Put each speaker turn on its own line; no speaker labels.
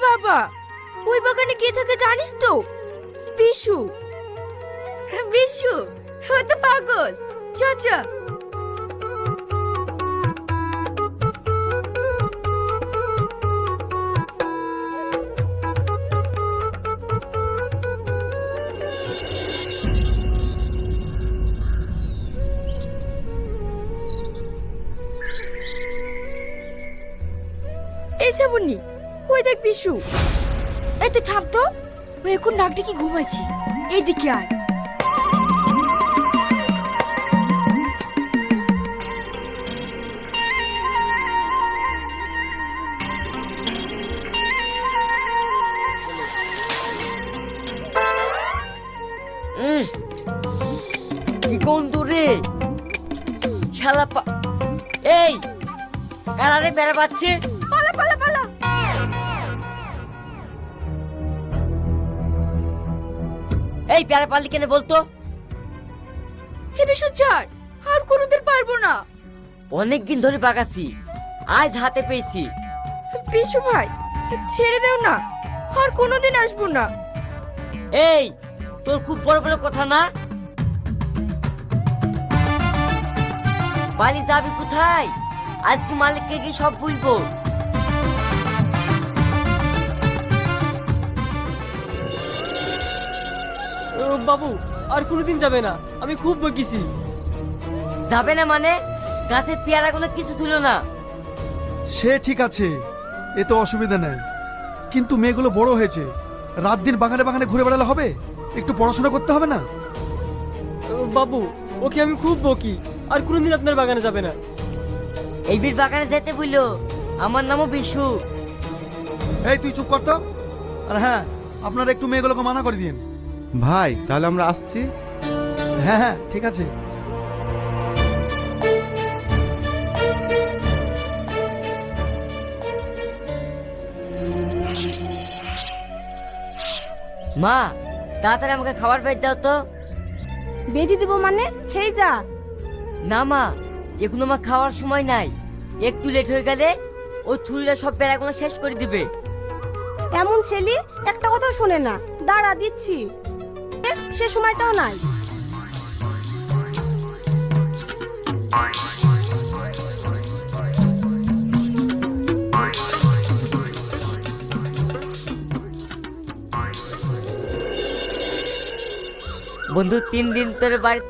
বাবা, ওই বাগানে কে থাকে জানিস তো? বিশু। বিশু? ও তো পাগল। চ চ। এই শ্রাবণী, ওই দেখ বিশু। এই তুই থাম তো, ও এখন নাক ডেকে ঘুমাইছি। এইদিকে আয়।
কি গন্ধ রে শালা এই কারারে বেড়া পাচ্ছে।
পালা পালা পালা।
এই প্যারা পাল্লি কেন বলতো?
হে বিশু ছাড়, আর কোনোদিন পারবো না।
অনেকদিন ধরে বাগাছি, আজ হাতে পেয়েছি।
বিশু ভাই, ছেড়ে দেও না, আর কোনোদিন আসবো না।
এই তোর খুব বড় বড় কথা না? বালি যাবি কোথায়? আজকে মালিককে গিয়ে সব বলবো।
বাবু আর কোনোদিন যাবে না, আমি খুব বকিছি।
যাবে না মানে? গাছের পেয়ারা কোনো কিছু ছিল না।
সে ঠিক আছে, এ তো অসুবিধা নেই, কিন্তু মেয়েগুলো বড় হয়েছে, রাত দিন বাগানে বাগানে ঘুরে বেড়ালে হবে? একটু পড়াশোনা করতে হবে না?
বাবু ওকে আমি খুব বকি, আর কোনোদিন আপনার বাগানে যাবে না।
এই বীর বাগানে যেতে বললো, আমার নামও বিশু।
এই তুই চুপ কর তো। আর হ্যাঁ, আপনারা একটু মেয়েগুলোকে মানা করে দিন।
ভাই তাহলে আমরা আসছি।
হ্যাঁ হ্যাঁ ঠিক আছে।
মা তাড়াতাড়ি আমাকে খাবার বের দাও তো।
বেঁধে দেবো মানে? খেয়ে যা।
না মা, এখন আমার খাওয়ার সময় নাই। একটু লেট হয়ে গেলে ও ছুরিরা সব প্যারাগুলো শেষ করে দিবে।
এমন ছেলে একটা কথা শোনে না। দাঁড়া দিচ্ছি। সে সময়টাও নাই।
বন্ধু 3 দিন তোর বাড়ি